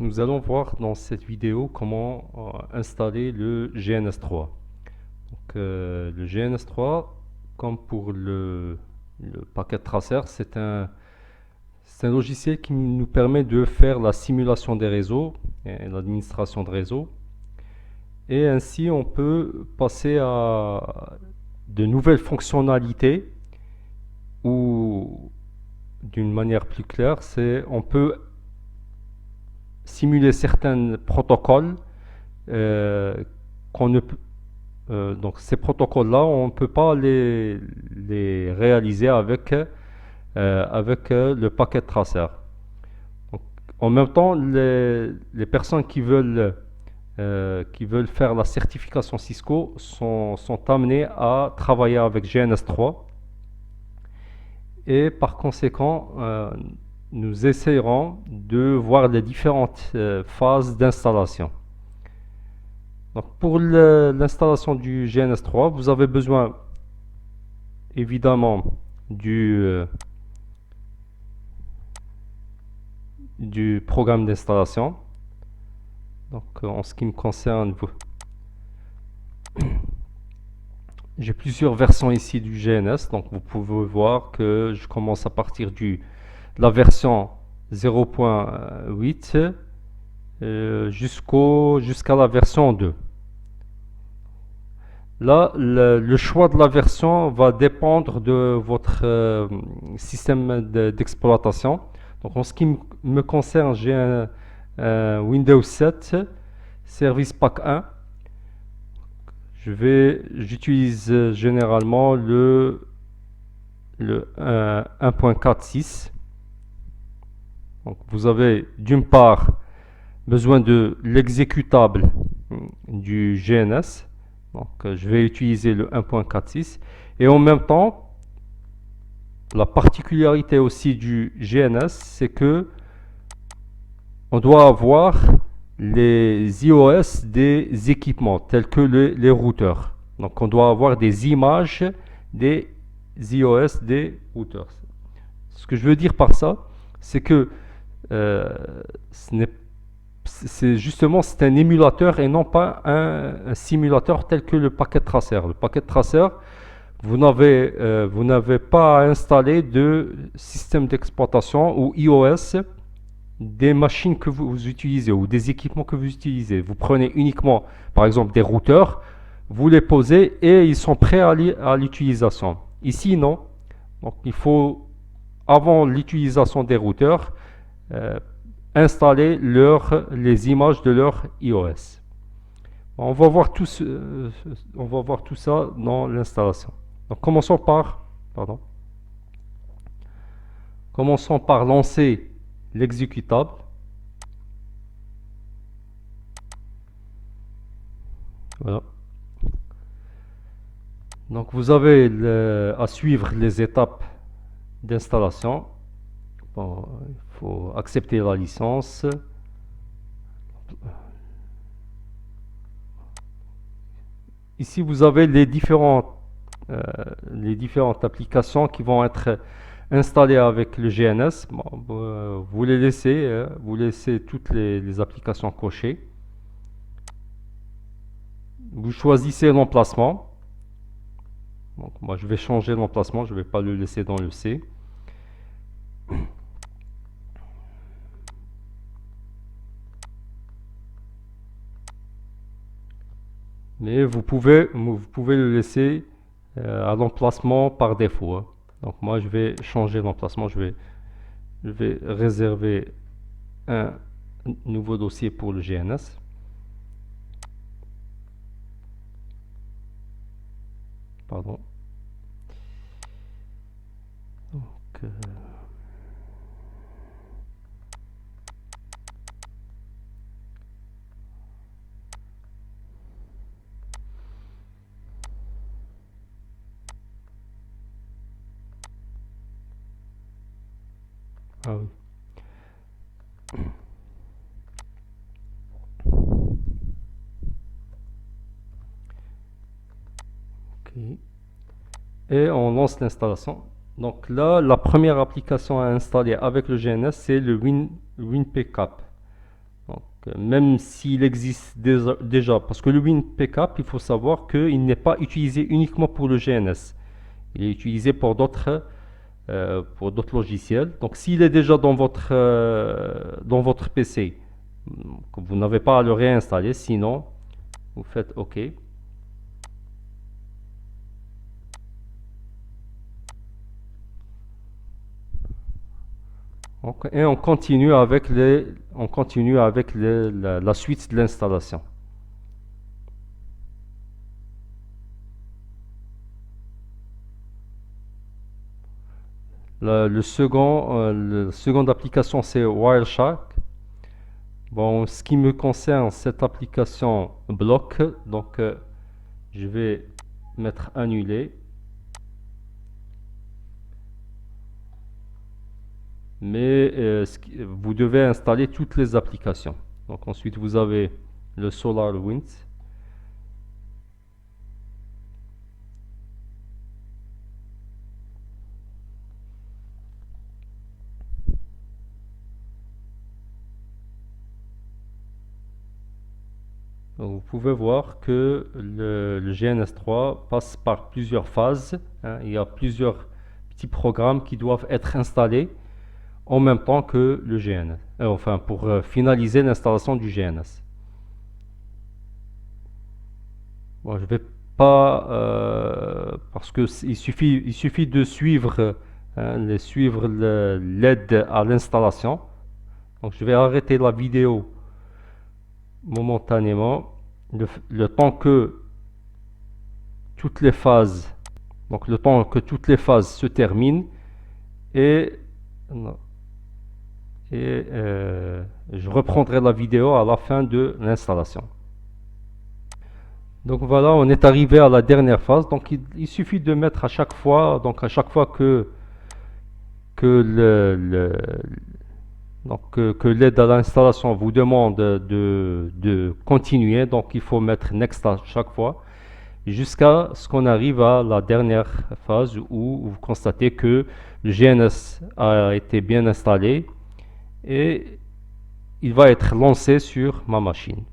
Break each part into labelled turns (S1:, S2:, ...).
S1: nous allons voir dans cette vidéo comment installer le GNS3. Le GNS3, comme pour le packet tracer, c'est un logiciel qui nous permet de faire la simulation des réseaux et l'administration de réseaux. Et ainsi, on peut passer à de nouvelles fonctionnalités ou, d'une manière plus claire, on peut simuler certains protocoles qu'on ne peut donc ces protocoles-là, on ne peut pas les réaliser avec le packet tracer. Donc, en même temps, les personnes qui veulent faire la certification Cisco sont amenées à travailler avec GNS3 et par conséquent, nous essayerons de voir les différentes phases d'installation. Donc pour l'installation du GNS3, vous avez besoin évidemment du programme d'installation. Donc en ce qui me concerne, j'ai plusieurs versions ici du GNS. Donc vous pouvez voir que je commence à partir de la version 0.8 jusqu'à la version 2. Là, le choix de la version va dépendre de votre système d'exploitation. Donc, en ce qui me concerne, j'ai un Windows 7 Service Pack 1. J'utilise généralement le 1.46. Donc, vous avez d'une part besoin de l'exécutable du GNS. Donc, je vais utiliser le 1.46 et en même temps, la particularité aussi du GNS, c'est que on doit avoir les iOS des équipements tels que les routeurs. Donc, on doit avoir des images des iOS des routeurs. Ce que je veux dire par ça, c'est que c'est un émulateur et non pas un simulateur tel que le packet tracer. Le packet tracer, vous n'avez pas à installer de système d'exploitation ou iOS des machines que vous utilisez ou des équipements que vous utilisez. Vous prenez uniquement, par exemple, des routeurs, vous les posez et ils sont prêts à l'utilisation. Ici, non. Donc, il faut, avant l'utilisation des routeurs, installer les images de leur iOS. On va voir tout ça dans l'installation. Donc commençons par lancer l'exécutable. Voilà. Donc vous avez à suivre les étapes d'installation. Bon, il faut accepter la licence. Ici, vous avez les différentes applications qui vont être installées avec le GNS. Bon, vous laissez toutes les applications cochées. Vous choisissez l'emplacement. Donc, moi, je vais changer l'emplacement, je ne vais pas le laisser dans le C. Mais vous pouvez le laisser à l'emplacement par défaut, hein. Donc moi je vais changer l'emplacement, je vais réserver un nouveau dossier pour le GNS. Pardon. Donc, ah oui. Okay. Et on lance l'installation. Donc là, la première application à installer avec le GNS, c'est le WinPCAP. Même s'il existe déjà, parce que le WinPK, il faut savoir qu'il n'est pas utilisé uniquement pour le GNS. Il est utilisé pour d'autres logiciels. Donc s'il est déjà dans votre PC, vous n'avez pas à le réinstaller, sinon vous faites OK. Et on continue avec la suite de l'installation. La seconde application, c'est Wireshark. Bon, ce qui me concerne, cette application bloque, donc je vais mettre annuler. Mais vous devez installer toutes les applications. Donc ensuite vous avez le SolarWinds. Donc, vous pouvez voir que le GNS3 passe par plusieurs phases, hein. Il y a plusieurs petits programmes qui doivent être installés en même temps que le GNS, enfin pour finaliser l'installation du GNS. Bon, je vais pas parce que il suffit de suivre, suivre l'aide à l'installation. Donc je vais arrêter la vidéo momentanément le temps que toutes les phases se terminent et je reprendrai la vidéo à la fin de l'installation. Donc voilà, on est arrivé à la dernière phase. Donc il suffit de mettre à chaque fois, que l'aide à l'installation vous demande de continuer, donc il faut mettre next à chaque fois, jusqu'à ce qu'on arrive à la dernière phase où vous constatez que le GNS a été bien installé et il va être lancé sur ma machine.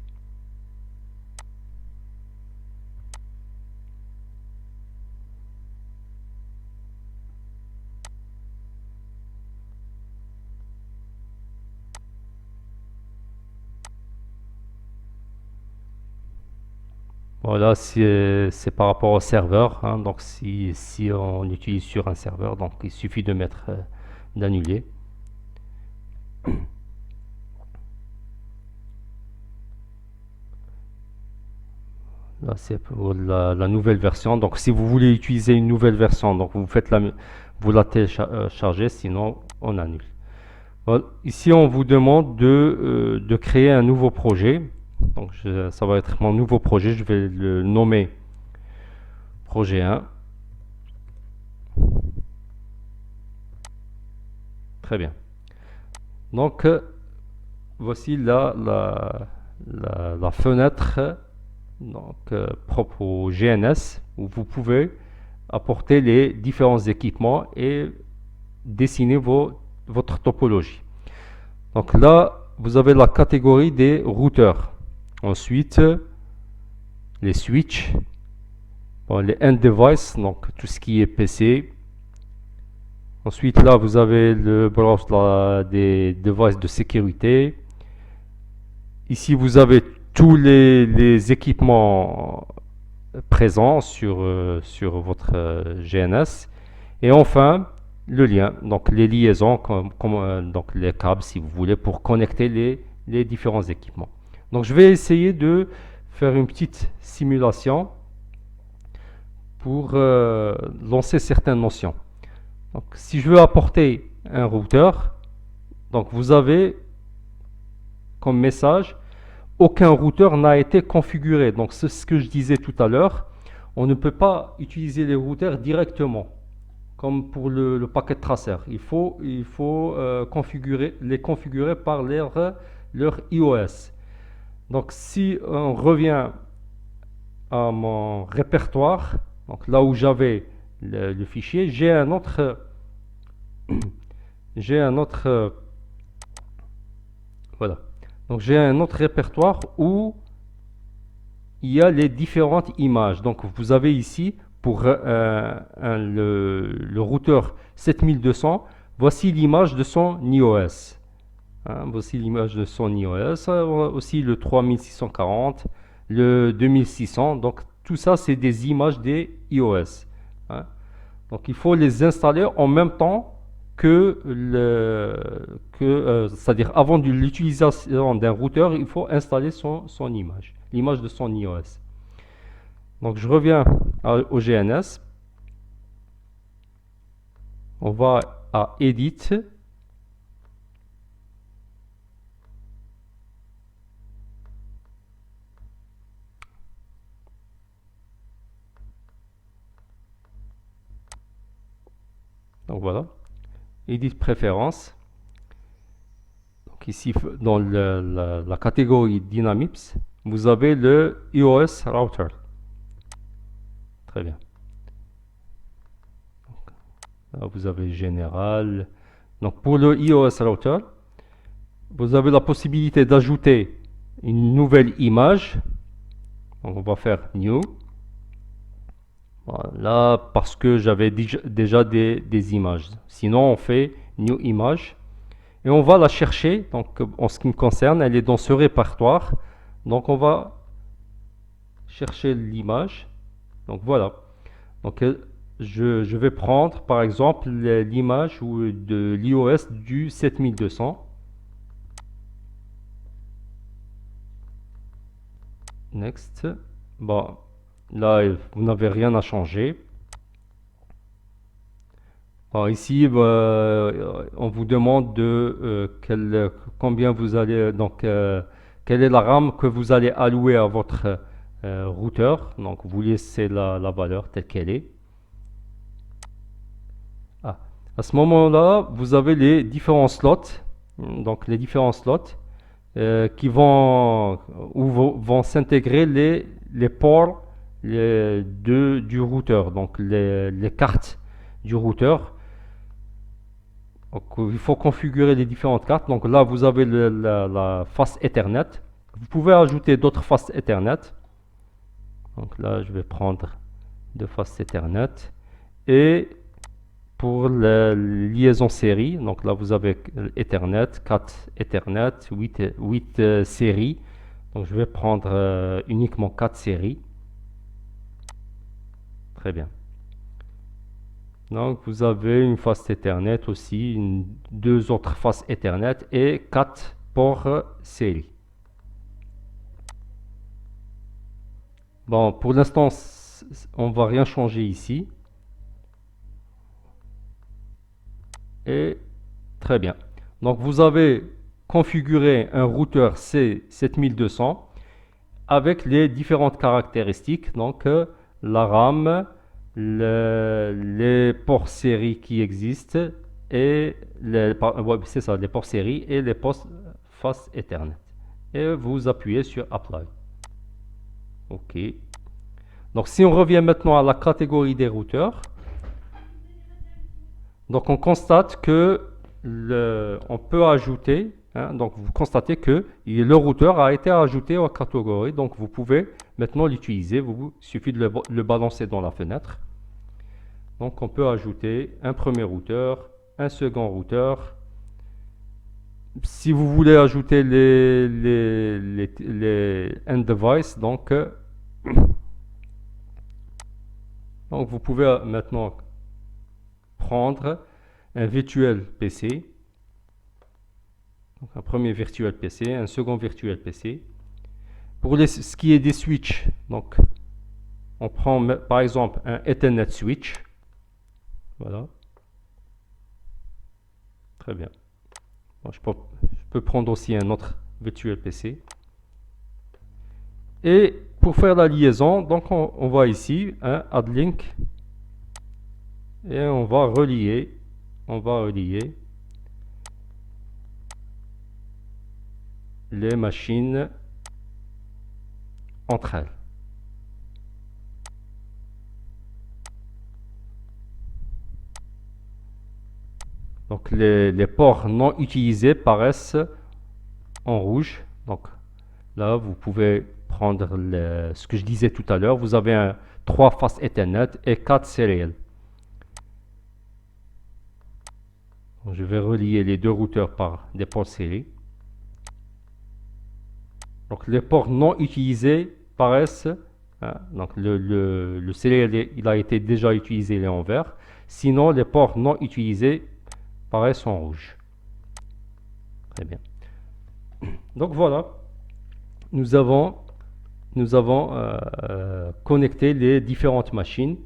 S1: Voilà, c'est par rapport au serveur, hein. Donc si on utilise sur un serveur, donc il suffit de mettre d'annuler. Là, c'est pour la nouvelle version. Donc si vous voulez utiliser une nouvelle version, donc vous la téléchargez, sinon on annule. Voilà. Ici, on vous demande de créer un nouveau projet. Donc ça va être mon nouveau projet. Je vais le nommer projet 1. Très bien. Donc voici la fenêtre propre au GNS où vous pouvez apporter les différents équipements et dessiner votre topologie. Donc là, vous avez la catégorie des routeurs. Ensuite, les switches, les end devices, donc tout ce qui est PC. Ensuite, là, vous avez le browse des devices de sécurité. Ici, vous avez tous les équipements présents sur votre GNS. Et enfin, le lien, donc les liaisons, donc les câbles, si vous voulez, pour connecter les différents équipements. Donc, je vais essayer de faire une petite simulation pour lancer certaines notions. Donc, si je veux apporter un routeur, donc vous avez comme message, aucun routeur n'a été configuré. Donc c'est ce que je disais tout à l'heure, on ne peut pas utiliser les routeurs directement, comme pour le packet tracer. Il faut les configurer par leur iOS. Donc si on revient à mon répertoire, donc là où j'avais le fichier, j'ai un autre voilà. Donc j'ai un autre répertoire où il y a les différentes images. Donc vous avez ici pour le routeur 7200, voici l'image de son iOS. Hein, voici l'image de son iOS, aussi le 3640, le 2600. Donc tout ça, c'est des images des iOS. Hein. Donc il faut les installer en même temps c'est-à-dire avant de l'utilisation d'un routeur, il faut installer son image, l'image de son iOS. Donc je reviens au GNS. On va à Edit. Donc voilà, Edit préférences. Donc ici, dans la catégorie Dynamics, vous avez le iOS Router. Très bien. Donc, là, vous avez Général. Donc pour le iOS Router, vous avez la possibilité d'ajouter une nouvelle image. Donc on va faire New. Voilà, parce que j'avais déjà des images. Sinon, on fait New Image. Et on va la chercher. Donc, en ce qui me concerne, elle est dans ce répertoire. Donc, on va chercher l'image. Donc, voilà. Donc, je vais prendre, par exemple, l'image de l'iOS du 7200. Next. Bon, là, vous n'avez rien à changer. Alors ici, on vous demande combien vous allez, donc, quelle est la RAM que vous allez allouer à votre routeur. Donc, vous laissez la valeur telle qu'elle est. Ah. À ce moment-là, vous avez les différents slots. Donc, les différents slots où vont s'intégrer les ports du routeur, donc les cartes du routeur. Donc, il faut configurer les différentes cartes. Donc là, vous avez la face Ethernet. Vous pouvez ajouter d'autres faces Ethernet. Donc là, je vais prendre deux faces Ethernet. Et pour la liaison série, donc là, vous avez Ethernet, 4 Ethernet, 8 séries. Donc je vais prendre uniquement 4 séries. Très bien. Donc vous avez une face Ethernet aussi, deux autres faces Ethernet et 4 ports série. Bon, pour l'instant, on va rien changer ici. Et très bien. Donc vous avez configuré un routeur C7200 avec les différentes caractéristiques. Donc la RAM, les ports série qui existent et c'est ça, les ports série et les ports face Ethernet. Et vous appuyez sur Apply. OK. Donc si on revient maintenant à la catégorie des routeurs, donc on constate que on peut ajouter, hein, donc vous constatez que le routeur a été ajouté à catégorie, donc vous pouvez maintenant l'utiliser, il suffit de le balancer dans la fenêtre. Donc on peut ajouter un premier routeur, un second routeur. Si vous voulez ajouter les end device, donc vous pouvez maintenant prendre un virtuel PC, donc un premier virtuel PC, un second virtuel PC. Pour ce qui est des switches, donc on prend par exemple un Ethernet switch. Voilà. Très bien. Bon, je peux prendre aussi un autre virtuel PC. Et pour faire la liaison, donc on va ici, hein, Add Link, et on va relier les machines entre elles. Donc les ports non utilisés paraissent en rouge. Donc là, vous pouvez prendre ce que je disais tout à l'heure. Vous avez 3 faces Ethernet et 4 sériels. Je vais relier les deux routeurs par des ports série. Donc les ports non utilisés paraissent, hein, donc le sériel il a été déjà utilisé, il est en vert. Sinon, les ports non utilisés paraissent en rouge. Très bien. Donc voilà, nous avons connecté les différentes machines.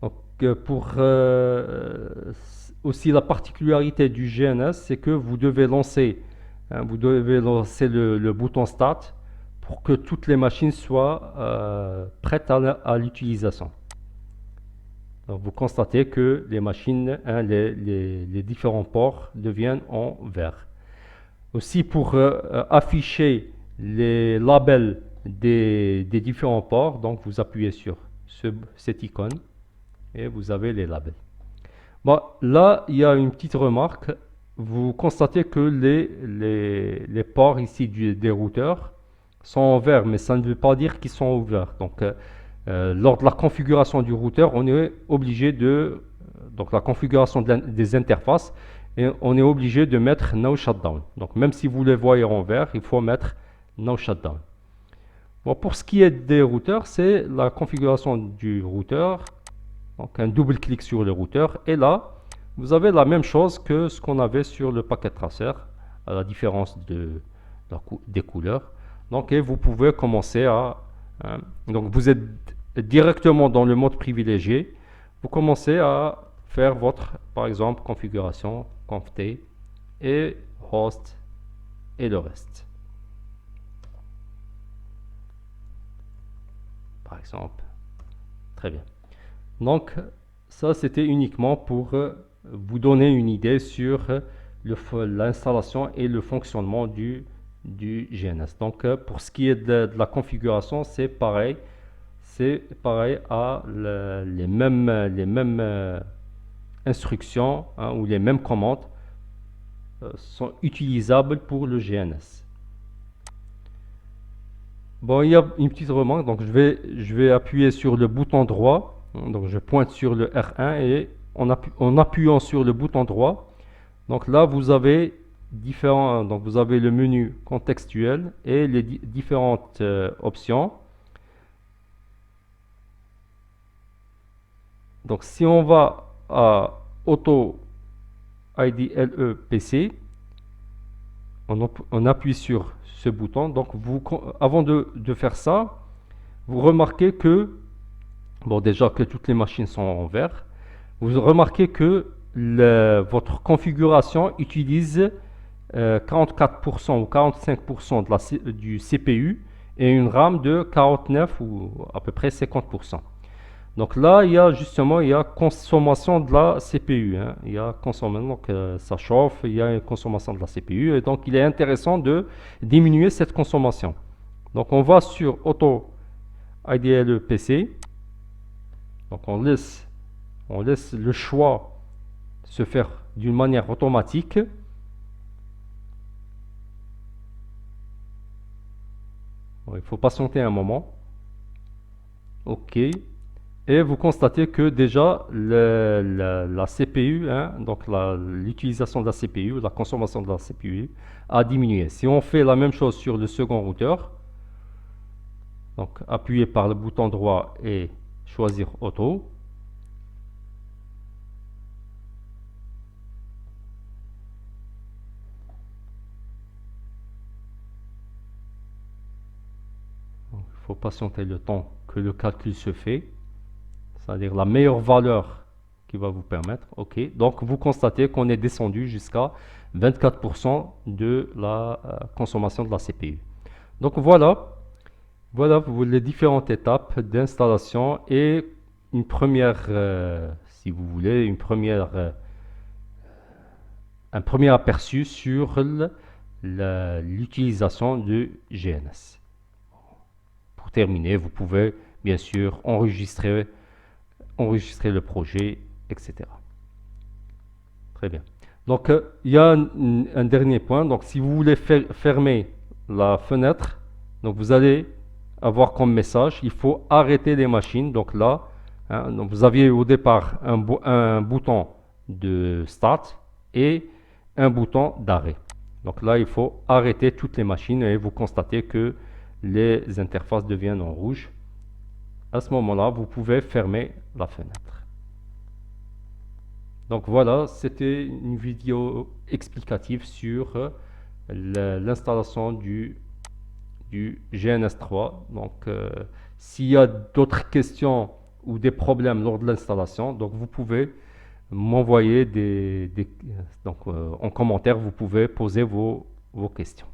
S1: Donc, pour aussi la particularité du GNS, c'est que vous devez lancer le bouton Start pour que toutes les machines soient prêtes à l'utilisation. Donc vous constatez que les machines, hein, les différents ports deviennent en vert. Aussi pour afficher les labels des différents ports, donc vous appuyez sur cette icône et vous avez les labels. Bon, là, il y a une petite remarque. Vous constatez que les ports ici des routeurs sont en vert, mais ça ne veut pas dire qu'ils sont ouverts. Donc, lors de la configuration du routeur, on est obligé donc la configuration des interfaces, et on est obligé de mettre No Shutdown. Donc, même si vous les voyez en vert, il faut mettre No Shutdown. Bon, pour ce qui est des routeurs, c'est la configuration du routeur. Donc, un double clic sur le routeur, et là, vous avez la même chose que ce qu'on avait sur le packet tracer, à la différence des couleurs. Donc, et vous pouvez commencer donc, vous êtes directement dans le mode privilégié. Vous commencez à faire votre, par exemple, configuration, conft et host et le reste. Par exemple. Très bien. Donc, ça, c'était uniquement pour vous donner une idée sur l'installation et le fonctionnement du GNS. Donc, pour ce qui est de la configuration, c'est pareil. C'est pareil à les mêmes instructions, hein, ou les mêmes commandes sont utilisables pour le GNS. Bon, il y a une petite remarque, donc je vais appuyer sur le bouton droit. Donc je pointe sur le R1 et en appuyant sur le bouton droit, donc là vous avez donc vous avez le menu contextuel et les différentes options. Donc si on va à Auto IDLE PC, on appuie sur ce bouton. Donc avant de faire ça, vous remarquez que bon, déjà que toutes les machines sont en vert. Vous remarquez que votre configuration utilise 44% ou 45% du CPU et une RAM de 49 ou à peu près 50%. Donc là, il y a consommation de la CPU. Hein. Il y a consommation, donc ça chauffe, il y a une consommation de la CPU. Et donc, il est intéressant de diminuer cette consommation. Donc, on va sur Auto IDLE PC. Donc on laisse le choix se faire d'une manière automatique. Bon, il faut patienter un moment. OK. Et vous constatez que déjà la CPU, hein, donc l'utilisation de la CPU, la consommation de la CPU a diminué. Si on fait la même chose sur le second routeur, donc appuyer par le bouton droit et choisir auto. Il faut patienter le temps que le calcul se fait, c'est-à-dire la meilleure valeur qui va vous permettre. OK. Donc vous constatez qu'on est descendu jusqu'à 24% de la consommation de la CPU. Donc voilà les différentes étapes d'installation et une première, si vous voulez, un premier aperçu sur l'utilisation du GNS. Pour terminer, vous pouvez bien sûr enregistrer le projet, etc. Très bien. Donc, il y a un dernier point. Donc, si vous voulez fermer la fenêtre, donc vous allez avoir comme message, il faut arrêter les machines. Donc là, hein, donc vous aviez au départ un bouton de start et un bouton d'arrêt. Donc là, il faut arrêter toutes les machines et vous constatez que les interfaces deviennent en rouge. À ce moment-là, vous pouvez fermer la fenêtre. Donc voilà, c'était une vidéo explicative sur l'installation du GNS3. Donc s'il y a d'autres questions ou des problèmes lors de l'installation, donc vous pouvez m'envoyer en commentaire, vous pouvez poser vos questions.